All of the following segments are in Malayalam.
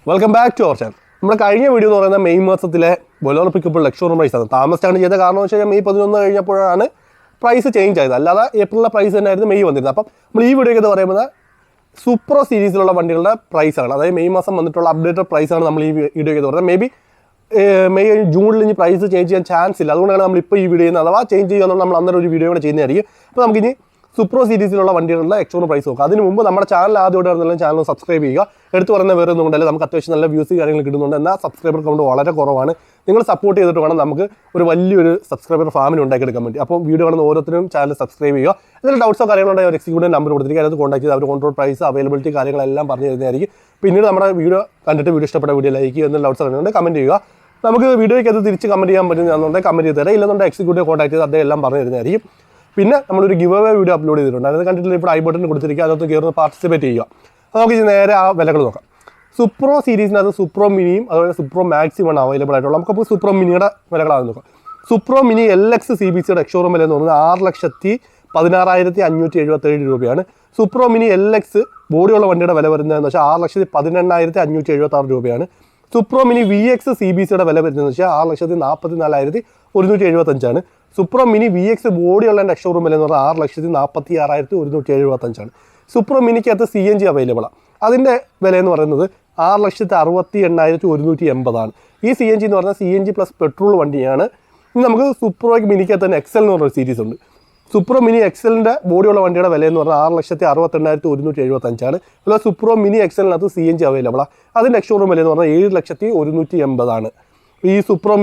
Welcome back to our channel. നമ്മുടെ കഴിഞ്ഞ വീഡിയോ എന്ന് പറയുന്നത് മെയ് മാസത്തിലെ ബൊലേറോ പിക്കപ്പ് എക്സ്ഷോറൂം പ്രൈസ് ആണ്. താമസിച്ചാണ് ചെയ്ത കാരണം എന്ന് വെച്ചാൽ മെയ് 11 കഴിഞ്ഞപ്പോഴാണ് പ്രൈസ് ചേഞ്ച് ആയത്. അല്ലാതെ ഏപ്രിലിലെ പ്രൈസ് തന്നെയായിരുന്നു മെയ് വന്നിരുന്നത്. അപ്പം നമ്മൾ ഈ വീഡിയോ എന്ന് പറയുന്നത് സൂപ്രോ സീരീസിലുള്ള വണ്ടികളുടെ പ്രൈസാണ്. അതായത് മെയ് മാസം വന്നിട്ടുള്ള അപ്ഡേറ്റഡ് പ്രൈസാണ് നമ്മൾ ഈ വീഡിയോ എന്ന് പറയുന്നത്. മേ ബി ജൂണിൽ ഇനി പ്രൈസ് ചേഞ്ച് ചെയ്യാൻ ചാൻസ് ഇല്ല. അതുകൊണ്ടാണ് നമ്മളിപ്പോൾ ഈ വീഡിയോ ചെയ്യുന്നത്. അഥവാ ചേഞ്ച് ചെയ്യുക നമ്മൾ അന്നേരം ഒരു വീഡിയോ കൂടെ ചെയ്യുന്നതായിരിക്കും. അപ്പോൾ നമുക്കിനി സൂപ്രോ സീരീസിലുള്ള വണ്ടികളുടെ എക്സ്ഷോറൂം പ്രൈസ് നോക്കാം. അതിന് മുമ്പ് നമ്മുടെ ചാനൽ ആദ്യമായിട്ട് വരുന്ന ചാനൽ സബ്സ്ക്രൈബ് ചെയ്യുക. എടുത്ത് പറയുന്ന വേറെ ഒന്നും കൊണ്ടല്ലേ, നമുക്ക് അത്യാവശ്യം നല്ല വ്യൂസ് കാര്യങ്ങൾ കിട്ടുന്നുണ്ട്. എന്നാൽ സബ്സ്ക്രൈബർ കൗണ്ട് വളരെ കുറവാണ്. നിങ്ങൾ സപ്പോർട്ട് ചെയ്തിട്ട് വേണം നമുക്ക് ഒരു വലിയൊരു സബ്സ്ക്രൈബർ ഫാമിലി ഉണ്ടാക്കിയെടുക്കാൻ വേണ്ടി. അപ്പോൾ വീഡിയോ കാണുന്ന ഓരോരുത്തരും ചാനൽ സബ്സ്ക്രൈബ് ചെയ്യുക. എന്തെങ്കിലും ഡൗട്ട്സോ കാര്യങ്ങളുണ്ടെങ്കിൽ ഒരു എക്സിക്യൂട്ടീവ് നമ്പർ കൊടുത്തിരിക്കുക. അത് കോൺടാക്ട് ചെയ്ത് അവർ കോൺട്രോൾ പ്രൈസ് അവൈലബിലിറ്റി കാര്യങ്ങളെല്ലാം പറഞ്ഞു തരുന്നതായിരിക്കും. പിന്നീട് നമ്മുടെ വീഡിയോ കണ്ടിട്ട് വീഡിയോ ഇഷ്ടപ്പെട്ട വീഡിയോ ലൈക്ക് ചെയ്യുക. എന്തെങ്കിലും ഡൗട്ട്സ് അറിയുന്നുണ്ടെങ്കിൽ കമൻറ്റ് ചെയ്യുക. നമുക്ക് വീഡിയോയ്ക്ക് അത് തിരിച്ച് കമൻറ്റ് ചെയ്യാൻ പറ്റുന്നുണ്ടെങ്കിൽ കമൻറ്റ് ചെയ്ത് തരാം. ഇല്ലെന്നുണ്ടെങ്കിൽ എക്സിക്യൂട്ടീവ് കോൺടാക്ട് ചെയ്ത് അദ്ദേഹം എല്ലാം പറഞ്ഞു തരുന്നതായിരിക്കും. പിന്നെ നമ്മളൊരു ഗിവ് അവേ വീഡിയോ അപ്ലോഡ് ചെയ്തിട്ടുണ്ട്. അത് കണ്ടിട്ട് ഇപ്പോൾ ഐ ബട്ടൺ കൊടുത്തിരിക്കുക. അതിനകത്ത് കയറുന്ന പാർട്ടിസിപ്പേറ്റ് ചെയ്യുക. അപ്പോൾ നമുക്ക് നേരെ ആ വിലകൾ നോക്കാം. സൂപ്രോ സീരീസിനകത്ത് സൂപ്രോ മിനിയും അതുപോലെ സൂപ്രോ മാക്സിമാണ് അവൈലബിൾ ആയിട്ടുള്ളത്. നമുക്കപ്പോൾ സൂപ്രോ മിനിയുടെ വിലകളാണ് നോക്കാം. സൂപ്രോ മിനി LX CBCയുടെ എക്സ്ഷോറൂം വില എന്ന് പറയുന്നത് 6,16,577 രൂപയാണ്. സൂപ്രോ മിനി LX ബോഡിയുള്ള വണ്ടിയുടെ വില വരുന്നതെന്ന് വെച്ചാൽ 6,18,576 രൂപയാണ്. സൂപ്രോ മിനി VX CBCയുടെ വില വരുന്നതെന്ന് വെച്ചാൽ 6,44,175 സൂപ്രോ മിനി VX ബോഡിയുള്ള എക്സ്ഷോറൂം വില എന്ന് പറഞ്ഞാൽ 6,46,175. സൂപ്രോ മിനിക്കകത്ത് CNG അവൈലബിൾ ആണ്. അതിൻ്റെ വില എന്ന് പറയുന്നത് 6,68,180. ഈ CNG എന്ന് പറഞ്ഞാൽ CNG പ്ലസ് പെട്രോൾ വണ്ടിയാണ്. ഇനി നമുക്ക് സൂപ്രോ മിനിക്കകത്ത് തന്നെ XL എന്ന് പറഞ്ഞൊരു സീരീസ് ഉണ്ട്. സൂപ്രോ മിനി XLൻ്റെ ബോഡിയുള്ള വണ്ടിയുടെ വില എന്ന് പറഞ്ഞാൽ 6,68,175. അതുപോലെ സൂപ്രോ മിനി XLനകത്ത് CNG അവൈലബിൾ ആണ്. അതിൻ്റെ എക്സ്ഷോറൂം വില എന്ന് പറഞ്ഞാൽ 7,180,000. ഈ സൂപ്രോ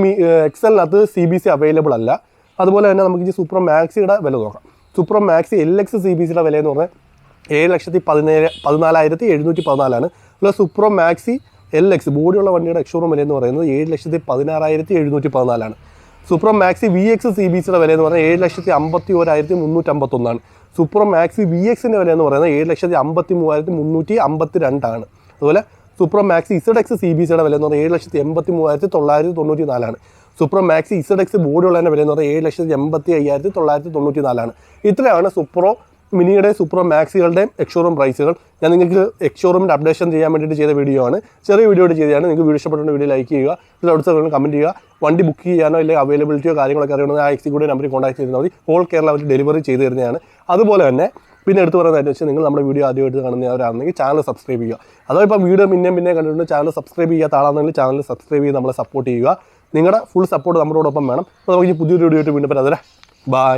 XLനകത്ത് CBC അവൈലബിൾ അല്ല. അതുപോലെ തന്നെ നമുക്ക് ഈ സൂപ്രോ മാക്സിയുടെ വില നോക്കാം. സൂപ്രോ മാക്സി LX CBCയുടെ വില എന്ന് പറഞ്ഞാൽ 7,14,714. അതുപോലെ സൂപ്രോ മാക്സി LX ബോഡിയുള്ള വണ്ടിയുടെ എക്സ്ഷോറൂം വില എന്ന് പറയുന്നത് 7,16,714. സൂപ്രോ മാക്സി VX CBCയുടെ വില എന്ന് പറഞ്ഞാൽ 7,51,351. സൂപ്രോ മാക്സി VXൻ്റെ വില എന്ന് പറയുന്നത് 7,53,352. അതുപോലെ സൂപ്രോ മാക്സി ZX CBCയുടെ വില എന്ന് പറഞ്ഞാൽ 7,83,994. സൂപ്രോ മാക്സി ZX ബോഡിയുള്ളതിൻ്റെ വില എന്ന് പറഞ്ഞാൽ 7,85,994. ഇത്രയാണ് സൂപ്രോ മിനിയുടെ സൂപ്രോ മാക്സികളുടെയും എക്സ്ഷോറൂം പ്രൈസുകൾ. ഞാൻ നിങ്ങൾക്ക് എക്സ്ഷോറൂമിൻ്റെ അപ്ഡേഷൻ ചെയ്യാൻ വേണ്ടിയിട്ട് ചെയ്ത വീഡിയോ ആണ്. ചെറിയ വീഡിയോ ചെയ്തതാണ്. നിങ്ങൾക്ക് വീഡിയോ ഇഷ്ടപ്പെട്ടുള്ള വീഡിയോ ലൈക്ക് ചെയ്യുക. ഡൗട്ട്സ് കമൻറ്റ് ചെയ്യുക. വണ്ടി ബുക്ക് ചെയ്യാനോ അല്ലെങ്കിൽ അവൈലബിലിറ്റിയോ കാര്യങ്ങളൊക്കെ അറിയണമെങ്കിൽ ആ എക്സിക്യൂട്ടീവ് നമ്പറിൽ കോൺടാക്ട് ചെയ്താൽ മതി. ഹോൾ കേരള അവർ ഡെലിവറി ചെയ്ത് തരുന്നതാണ്. അതുപോലെ തന്നെ പിന്നെ എടുത്ത് പറയുന്നതെന്ന് വെച്ചാൽ നിങ്ങൾ നമ്മുടെ വീഡിയോ ആദ്യമായിട്ട് കാണുന്നവരാണെങ്കിൽ ചാനൽ സബ്സ്ക്രൈബ് ചെയ്യുക. അതോ ഇപ്പോൾ വീഡിയോ പിന്നെ കണ്ടിട്ടുണ്ട് ചാനൽ സബ്സ്ക്രൈബ് ചെയ്യാത്ത ആളാണെങ്കിൽ ചാനൽ സബ്സ്ക്രൈബ് ചെയ്ത് നമ്മളെ സപ്പോർട്ട് ചെയ്യുക. നിങ്ങളുടെ ഫുൾ സപ്പോർട്ട് നമ്മളോടൊപ്പം വേണം. അപ്പോൾ നമുക്ക് പുതിയൊരു വീഡിയോ ആയിട്ട് വീണ്ടും വരാം. ബൈ.